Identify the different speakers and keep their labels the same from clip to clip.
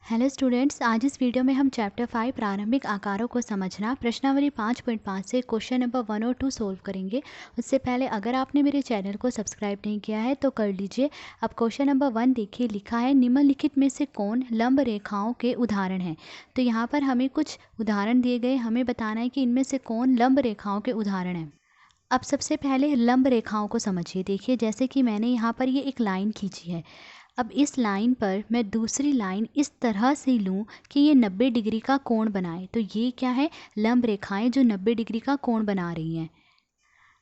Speaker 1: Hello students, आज इस video में हम चैप्टर 5 प्रारंभिक आकारों को समझना प्रश्नावली 5.5 से क्वेश्चन नंबर 1 और 2 सोल्व करेंगे। उससे पहले अगर आपने मेरे चैनल को सब्सक्राइब नहीं किया है तो कर लीजिए। अब क्वेश्चन नंबर 1 देखिए, लिखा है निम्नलिखित में से कौन लंब रेखाओं के उदाहरण हैं। तो यहाँ पर हमें कुछ उदाहरण दिए गए, हमें बताना है कि इनमें से कौन लंब रेखाओं के उदाहरण हैं। अब सबसे पहले लंब रेखाओं को समझिए। देखिए, जैसे कि मैंने यहाँ पर ये एक लाइन खींची है। अब इस लाइन पर मैं दूसरी लाइन इस तरह से लूँ कि ये 90 डिग्री का कोण बनाए। तो ये क्या है? लंब रेखाएं जो 90 डिग्री का कोण बना रही हैं।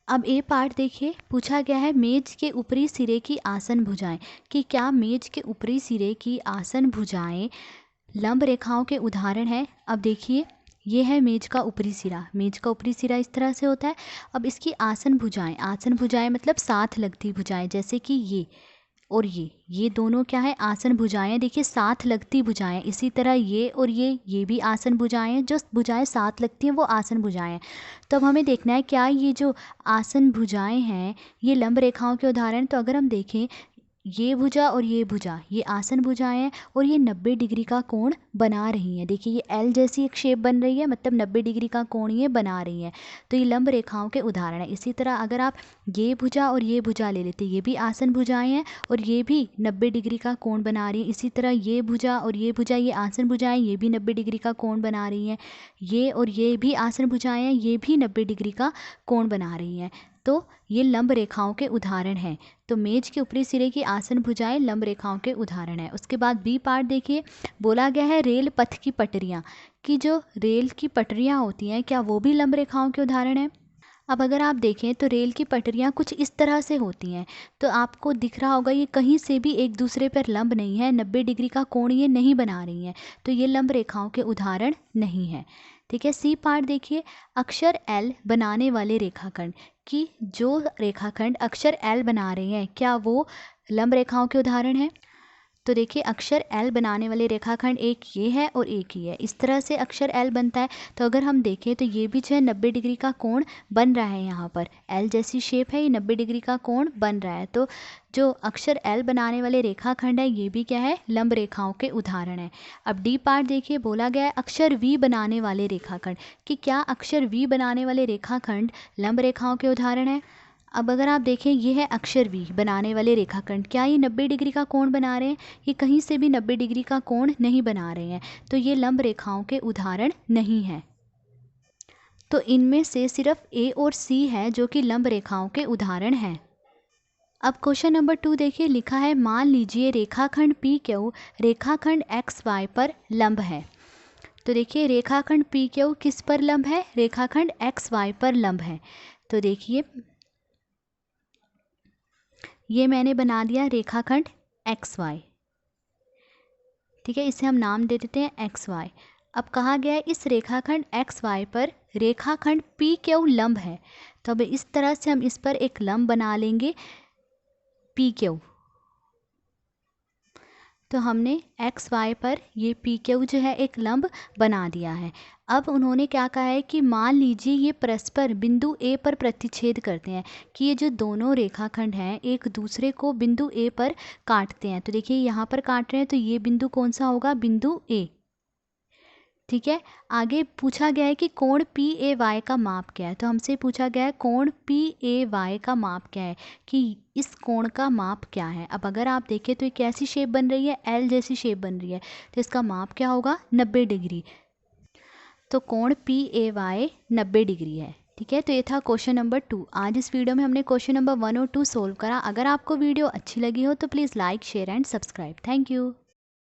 Speaker 1: अब ए पार्ट देखिए, पूछा गया है मेज के ऊपरी सिरे की आसन भुजाएं, कि क्या मेज के ऊपरी सिरे की आसन भुजाएं लंब रेखाओं के उदाहरण है। अब देखिए, ये है मेज का ऊपरी सिरा। मेज का ऊपरी सिरा इस तरह से होता है। अब इसकी आसन भुजाएं मतलब साथ लगती भुजाएं, जैसे कि ये और ये दोनों क्या है? आसन भुजाएं। देखिए, साथ लगती भुजाएं। इसी तरह ये और ये भी आसन भुजाएं। जो भुजाएं साथ लगती हैं वो आसन भुजाएं हैं। तो अब हमें देखना है क्या ये जो आसन भुजाएं हैं ये लंब रेखाओं के उदाहरण। तो अगर हम देखें, ये भुजा और ये भुजा ये आसन भुजाएं हैं और ये 90 डिग्री का कोण बना रही हैं। देखिए, ये एल जैसी एक शेप बन रही है, मतलब 90 डिग्री का कोण ये बना रही हैं। तो ये लंब रेखाओं के उदाहरण है। इसी तरह अगर आप ये भुजा और ये भुजा ले लेते, ये भी आसन भुजाएं हैं और ये भी 90 डिग्री का कोण बना रही है। इसी तरह ये भुजा और ये भुजा ये आसन भुजाएं, ये भी 90 डिग्री का कोण बना रही हैं। ये और ये भी आसन भुजाएं हैं, ये भी 90 डिग्री का कोण बना रही हैं। तो ये लंब रेखाओं के उदाहरण हैं। तो मेज के ऊपरी सिरे की आसन भुजाएं लंब रेखाओं के उदाहरण है। उसके बाद बी पार्ट देखिए, बोला गया है रेल पथ की पटरियाँ, कि जो रेल की पटरियाँ होती हैं क्या वो भी लंब रेखाओं के उदाहरण हैं। अब अगर आप देखें तो रेल की पटरियाँ कुछ इस तरह से होती हैं। तो आपको दिख रहा होगा ये कहीं से भी एक दूसरे पर लंब नहीं है, 90 डिग्री का कोण ये नहीं बना रही हैं। तो ये लंब रेखाओं के उदाहरण नहीं है। ठीक है। सी पार्ट देखिए, अक्षर एल बनाने वाले रेखाखंड, कि जो रेखाखंड अक्षर एल बना रहे हैं क्या वो लंब रेखाओं के उदाहरण हैं। तो देखिए, अक्षर एल बनाने वाले रेखाखंड एक ये है और एक ही है। इस तरह से अक्षर एल बनता है। तो अगर हम देखें तो ये भी जो है 90 डिग्री का कोण बन रहा है। यहाँ पर एल जैसी शेप है, ये 90 डिग्री का कोण बन रहा है। तो जो अक्षर एल बनाने वाले रेखाखंड है ये भी क्या है? लंब रेखाओं के उदाहरण है। अब डी पार्ट देखिए, बोला गया है अक्षर वी बनाने वाले रेखाखंड, कि क्या अक्षर वी बनाने वाले रेखाखंड लंब रेखाओं के उदाहरण है। अब अगर आप देखें, ये है अक्षर वी बनाने वाले रेखाखंड, क्या ये 90 डिग्री का कोण बना रहे हैं? ये कहीं से भी 90 डिग्री का कोण नहीं बना रहे हैं। तो ये लंब रेखाओं के उदाहरण नहीं है। तो इनमें से सिर्फ ए और सी है जो कि लंब रेखाओं के उदाहरण हैं। अब क्वेश्चन नंबर 2 देखिए, लिखा है मान लीजिए रेखाखंड पी क्यू रेखाखंड एक्स वाई पर लंब है। तो देखिए, रेखाखंड पी क्यू किस पर लंब है? रेखाखंड एक्स वाई पर लंब है। तो देखिए, ये मैंने बना दिया रेखाखंड एक्स वाई। ठीक है, इसे हम नाम दे देते हैं एक्स वाई। अब कहा गया है इस रेखाखंड एक्स वाई पर रेखाखंड पी क्यू लंब है। तो अब इस तरह से हम इस पर एक लंब बना लेंगे पी क्यू। तो हमने एक्स वाई पर ये पी क्यू जो है एक लंब बना दिया है। अब उन्होंने क्या कहा है कि मान लीजिए ये परस्पर बिंदु ए पर प्रतिच्छेद करते हैं, कि ये जो दोनों रेखाखंड हैं एक दूसरे को बिंदु ए पर काटते हैं। तो देखिए, यहाँ पर काट रहे हैं तो ये बिंदु कौन सा होगा? बिंदु ए। ठीक है। आगे पूछा गया है कि कोण पी ए वाई का माप क्या है। तो हमसे पूछा गया है कोण पी ए वाई का माप क्या है, कि इस कोण का माप क्या है। अब अगर आप देखें तो ये कैसी शेप बन रही है? एल जैसी शेप बन रही है। तो इसका माप क्या होगा? 90 डिग्री। तो कोण पी ए वाई 90 डिग्री है। ठीक है। तो ये था क्वेश्चन नंबर 2। आज इस वीडियो में हमने क्वेश्चन नंबर 1 और 2 सोल्व करा। अगर आपको वीडियो अच्छी लगी हो तो please like, share and subscribe. Thank you.